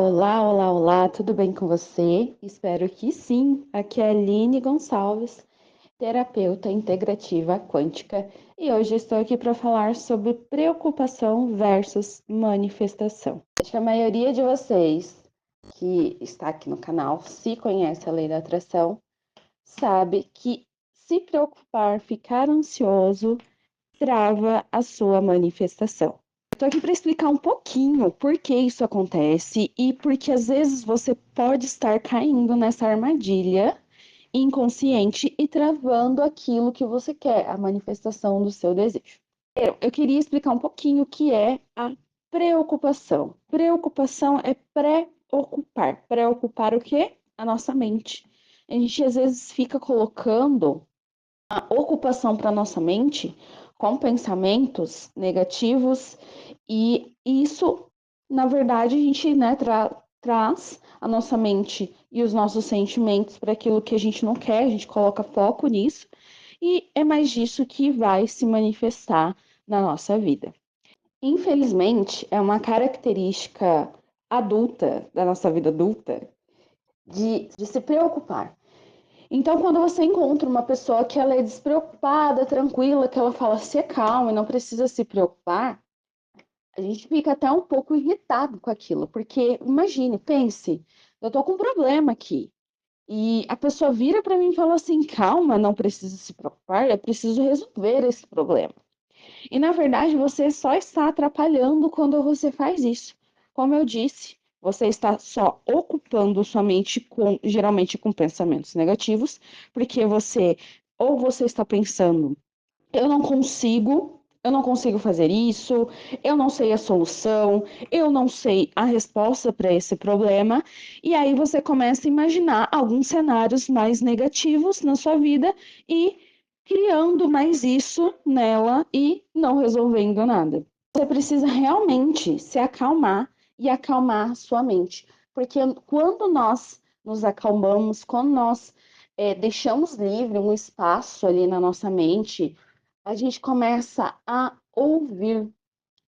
Olá, tudo bem com você? Espero que sim. Aqui é a Aline Gonçalves, terapeuta integrativa quântica, e hoje estou aqui para falar sobre preocupação versus manifestação. Acho que a maioria de vocês que está aqui no canal, se conhece a lei da atração, sabe que se preocupar, ficar ansioso, trava a sua manifestação. Estou aqui para explicar um pouquinho por que isso acontece e porque às vezes você pode estar caindo nessa armadilha inconsciente e travando aquilo que você quer, a manifestação do seu desejo. Eu queria explicar um pouquinho o que é a preocupação. Preocupação é preocupar. Preocupar o quê? A nossa mente. A gente às vezes fica colocando a ocupação para nossa mente com pensamentos negativos e isso, na verdade, a gente traz a nossa mente e os nossos sentimentos para aquilo que a gente não quer, a gente coloca foco nisso e é mais disso que vai se manifestar na nossa vida. Infelizmente, é uma característica adulta, da nossa vida adulta, de se preocupar. Então, quando você encontra uma pessoa que ela é despreocupada, tranquila, que ela fala se acalma e não precisa se preocupar, a gente fica até um pouco irritado com aquilo, porque imagine, pense, eu tô com um problema aqui. E a pessoa vira para mim e fala assim: calma, não precisa se preocupar, eu preciso resolver esse problema. E na verdade, você só está atrapalhando quando você faz isso. Como eu disse, você está só ocupando sua mente geralmente com pensamentos negativos, porque você está pensando, eu não consigo fazer isso, eu não sei a solução, eu não sei a resposta para esse problema, e aí você começa a imaginar alguns cenários mais negativos na sua vida e criando mais isso nela e não resolvendo nada. Você precisa realmente se acalmar e acalmar sua mente, porque quando nós nos acalmamos, quando nós deixamos livre um espaço ali na nossa mente, a gente começa a ouvir.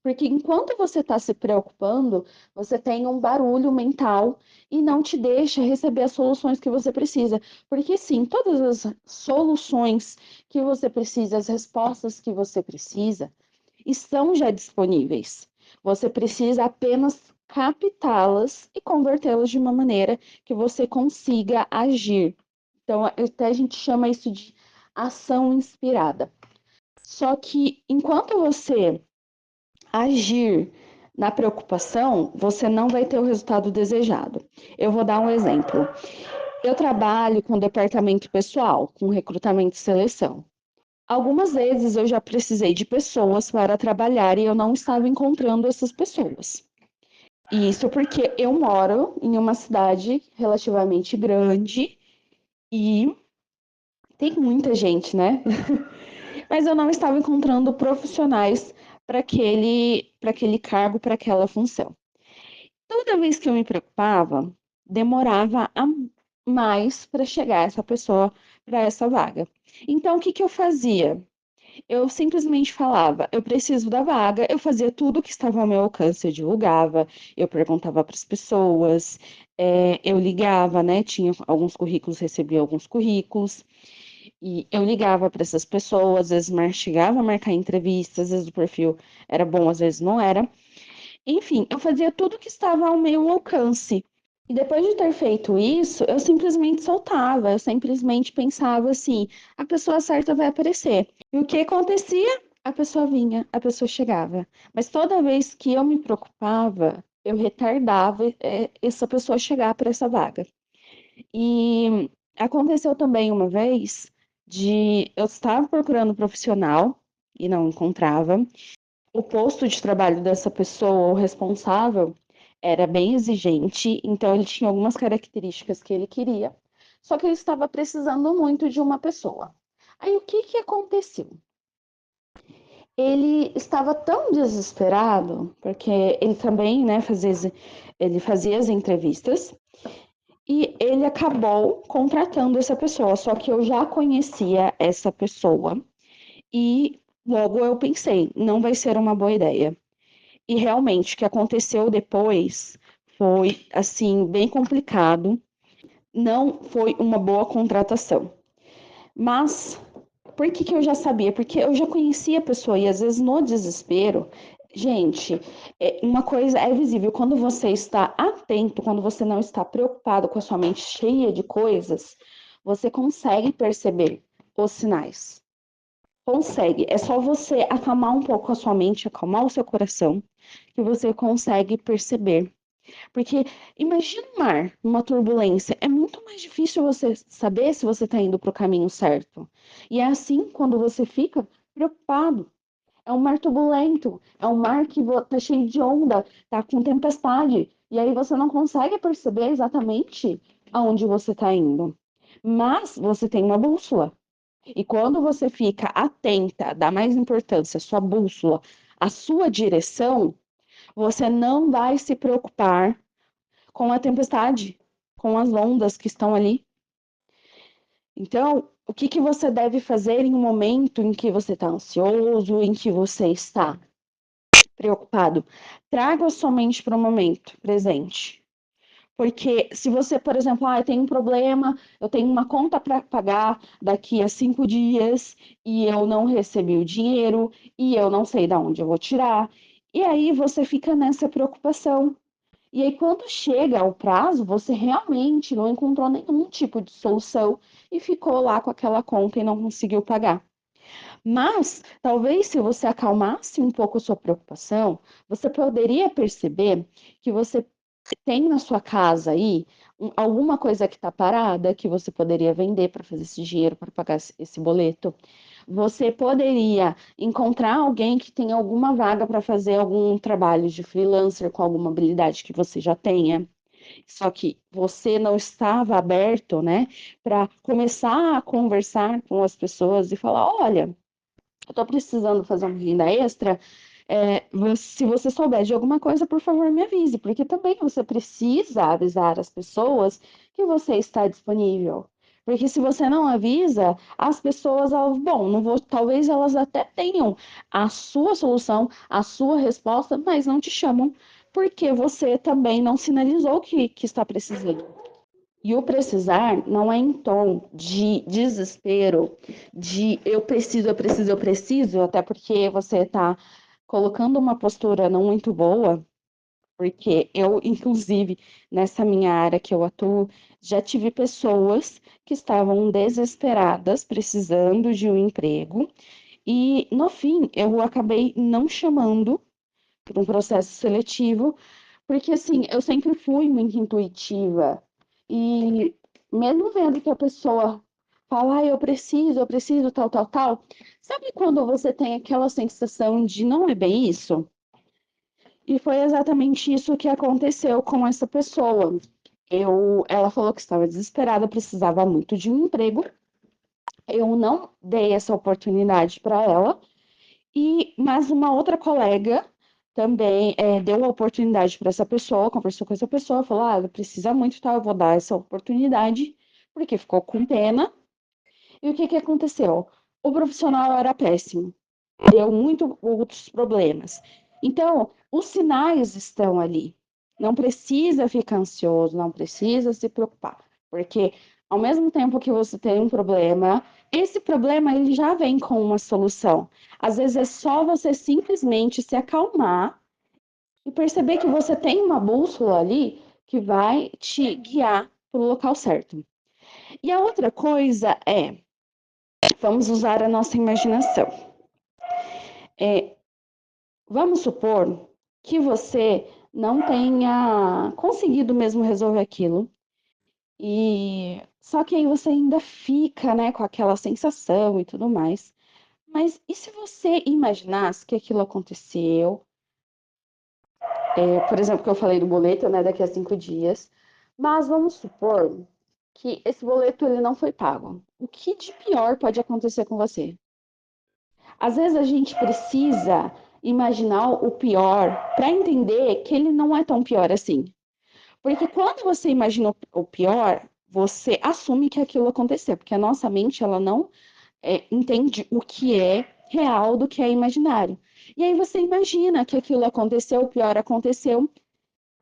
Porque enquanto você está se preocupando, você tem um barulho mental e não te deixa receber as soluções que você precisa. Porque sim, todas as soluções que você precisa, as respostas que você precisa, estão já disponíveis. Você precisa apenas captá-las e convertê-las de uma maneira que você consiga agir. Então, até a gente chama isso de ação inspirada. Só que enquanto você agir na preocupação, você não vai ter o resultado desejado. Eu vou dar um exemplo. Eu trabalho com departamento pessoal, com recrutamento e seleção. Algumas vezes eu já precisei de pessoas para trabalhar e eu não estava encontrando essas pessoas. E isso porque eu moro em uma cidade relativamente grande e tem muita gente, né? Mas eu não estava encontrando profissionais para aquele cargo, para aquela função. Toda vez que eu me preocupava, demorava a mais para chegar essa pessoa para essa vaga. Então, o que que eu fazia? Eu simplesmente falava, eu preciso da vaga, eu fazia tudo que estava ao meu alcance, eu divulgava, eu perguntava para as pessoas, eu ligava, né? Tinha alguns currículos, recebia alguns currículos, e eu ligava para essas pessoas, às vezes chegava a marcar entrevistas, às vezes o perfil era bom, às vezes não era. Enfim, eu fazia tudo que estava ao meu alcance. E depois de ter feito isso, eu simplesmente soltava, eu simplesmente pensava assim: a pessoa certa vai aparecer. E o que acontecia? A pessoa vinha, a pessoa chegava. Mas toda vez que eu me preocupava, eu retardava essa pessoa chegar para essa vaga. E aconteceu também uma vez de eu estava procurando um profissional e não encontrava. O posto de trabalho dessa pessoa, o responsável, era bem exigente, então ele tinha algumas características que ele queria, só que ele estava precisando muito de uma pessoa. Aí o que que aconteceu? Ele estava tão desesperado, porque ele também, né, ele fazia as entrevistas, e ele acabou contratando essa pessoa, só que eu já conhecia essa pessoa, e logo eu pensei, não vai ser uma boa ideia. E realmente, o que aconteceu depois foi assim bem complicado, não foi uma boa contratação. Mas por que que eu já sabia? Porque eu já conhecia a pessoa e às vezes no desespero, gente, uma coisa é visível quando você está atento, quando você não está preocupado com a sua mente cheia de coisas, você consegue perceber os sinais. Consegue. É só você acalmar um pouco a sua mente, acalmar o seu coração, que você consegue perceber. Porque imagina o mar, uma turbulência, é muito mais difícil você saber se você está indo para o caminho certo. E é assim quando você fica preocupado. É um mar turbulento, é um mar que está cheio de onda, está com tempestade. E aí você não consegue perceber exatamente aonde você está indo. Mas você tem uma bússola. E quando você fica atenta, dá mais importância à sua bússola, à sua direção, você não vai se preocupar com a tempestade, com as ondas que estão ali. Então, o que que você deve fazer em um momento em que você está ansioso, em que você está preocupado? Traga a sua mente para o momento presente. Porque se você, por exemplo, eu tenho um problema, eu tenho uma conta para pagar daqui a 5 dias e eu não recebi o dinheiro e eu não sei de onde eu vou tirar. E aí você fica nessa preocupação. E aí, quando chega o prazo, você realmente não encontrou nenhum tipo de solução e ficou lá com aquela conta e não conseguiu pagar. Mas, talvez, se você acalmasse um pouco a sua preocupação, você poderia perceber que você tem na sua casa aí alguma coisa que está parada que você poderia vender para fazer esse dinheiro para pagar esse boleto. Você poderia encontrar alguém que tenha alguma vaga para fazer algum trabalho de freelancer com alguma habilidade que você já tenha. Só que você não estava aberto, né, para começar a conversar com as pessoas e falar: olha, eu estou precisando fazer uma renda extra. Se você souber de alguma coisa, por favor, me avise, porque também você precisa avisar as pessoas que você está disponível. Porque se você não avisa, as pessoas, elas, bom, não vou, talvez elas até tenham a sua solução, a sua resposta, mas não te chamam, porque você também não sinalizou que está precisando. E o precisar não é em tom de desespero, de eu preciso, eu preciso, eu preciso, até porque você está colocando uma postura não muito boa, porque eu, inclusive, nessa minha área que eu atuo, já tive pessoas que estavam desesperadas, precisando de um emprego, e no fim eu acabei não chamando para um processo seletivo, porque assim, eu sempre fui muito intuitiva e mesmo vendo que a pessoa fala, eu preciso, tal, tal, tal, sabe quando você tem aquela sensação de não é bem isso? E foi exatamente isso que aconteceu com essa pessoa. Ela falou que estava desesperada, precisava muito de um emprego. Eu não dei essa oportunidade para ela, mas uma outra colega também deu a oportunidade para essa pessoa, conversou com essa pessoa, falou: ela precisa muito, tá? Eu vou dar essa oportunidade, porque ficou com pena. E o que que aconteceu? O profissional era péssimo, deu muito outros problemas. Então, os sinais estão ali. Não precisa ficar ansioso, não precisa se preocupar, porque ao mesmo tempo que você tem um problema, esse problema ele já vem com uma solução. Às vezes é só você simplesmente se acalmar e perceber que você tem uma bússola ali que vai te guiar para o local certo. E a outra coisa é, vamos usar a nossa imaginação. É, Vamos supor que você não tenha conseguido mesmo resolver aquilo, e só que aí você ainda fica, né, com aquela sensação e tudo mais. Mas e se você imaginasse que aquilo aconteceu? Por exemplo, que eu falei do boleto, né, daqui a 5 dias. Mas vamos supor que esse boleto ele não foi pago. O que de pior pode acontecer com você? Às vezes a gente precisa imaginar o pior para entender que ele não é tão pior assim. Porque quando você imagina o pior, você assume que aquilo aconteceu, porque a nossa mente ela não entende o que é real do que é imaginário. E aí você imagina que aquilo aconteceu, o pior aconteceu,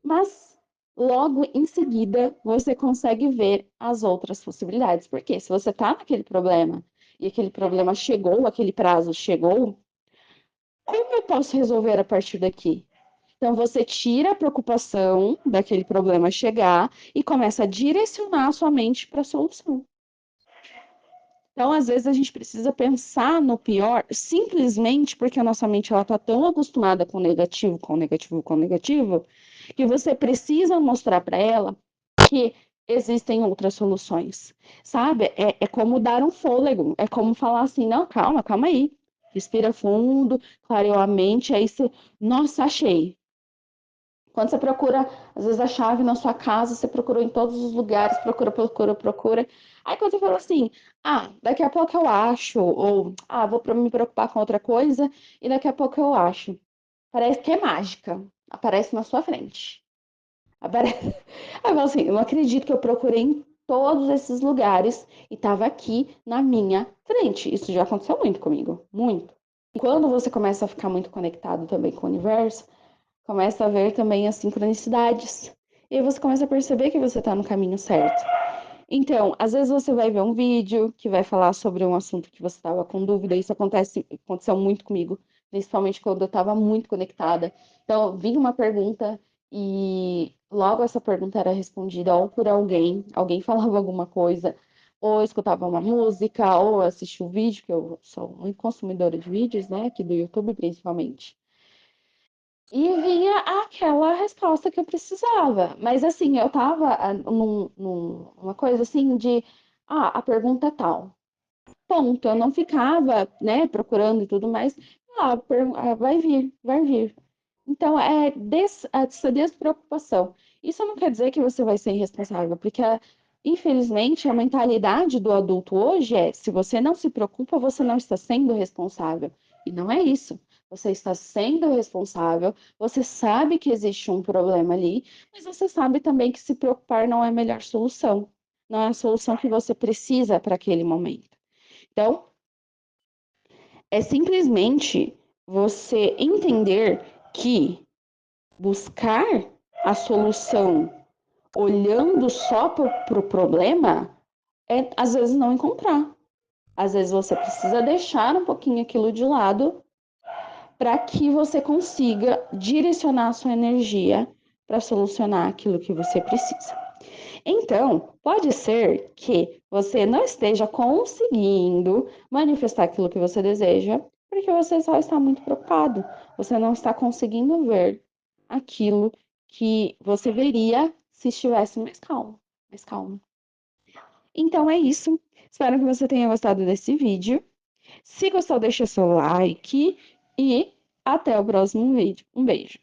mas logo em seguida você consegue ver as outras possibilidades. Porque se você está naquele problema e aquele problema chegou, aquele prazo chegou, como eu posso resolver a partir daqui? Então você tira a preocupação daquele problema chegar e começa a direcionar a sua mente para a solução. Então, às vezes, a gente precisa pensar no pior simplesmente porque a nossa mente está tão acostumada com negativo, com negativo, com negativo, que você precisa mostrar para ela que existem outras soluções. Sabe? É como dar um fôlego, é como falar assim: não, calma, calma aí. Respira fundo, clareou a mente, aí você, nossa, achei. Quando você procura, às vezes, a chave na sua casa, você procurou em todos os lugares, procura, procura, procura. Aí quando você fala assim, daqui a pouco eu acho, ou vou me preocupar com outra coisa, e daqui a pouco eu acho. Parece que é mágica. Aparece na sua frente. Aparece... Aí eu falo assim, eu não acredito que eu procurei em todos esses lugares e estava aqui na minha frente. Isso já aconteceu muito comigo, muito. E quando você começa a ficar muito conectado também com o universo, começa a ver também as sincronicidades. E aí você começa a perceber que você está no caminho certo. Então, às vezes você vai ver um vídeo que vai falar sobre um assunto que você estava com dúvida. Isso aconteceu muito comigo, principalmente quando eu estava muito conectada. Então, vinha uma pergunta e logo essa pergunta era respondida ou por alguém, alguém falava alguma coisa, ou eu escutava uma música, ou eu assistia um vídeo, que eu sou muito consumidora de vídeos, né, aqui do YouTube principalmente. E vinha aquela resposta que eu precisava. Mas assim, eu tava numa coisa assim de, a pergunta é tal. Ponto. Eu não ficava, né, procurando e tudo mais. Vai vir, vai vir. Então, essa despreocupação. Isso não quer dizer que você vai ser irresponsável, porque, infelizmente, a mentalidade do adulto hoje é: se você não se preocupa, você não está sendo responsável. E não é isso. Você está sendo responsável, você sabe que existe um problema ali, mas você sabe também que se preocupar não é a melhor solução. Não é a solução que você precisa para aquele momento. Então, é simplesmente você entender que buscar a solução olhando só para o pro problema é às vezes não encontrar. Às vezes você precisa deixar um pouquinho aquilo de lado para que você consiga direcionar a sua energia para solucionar aquilo que você precisa. Então, pode ser que você não esteja conseguindo manifestar aquilo que você deseja, porque você só está muito preocupado. Você não está conseguindo ver aquilo que você veria se estivesse mais calmo, mais calmo. Então é isso. Espero que você tenha gostado desse vídeo. Se gostou, deixa seu like e até o próximo vídeo. Um beijo.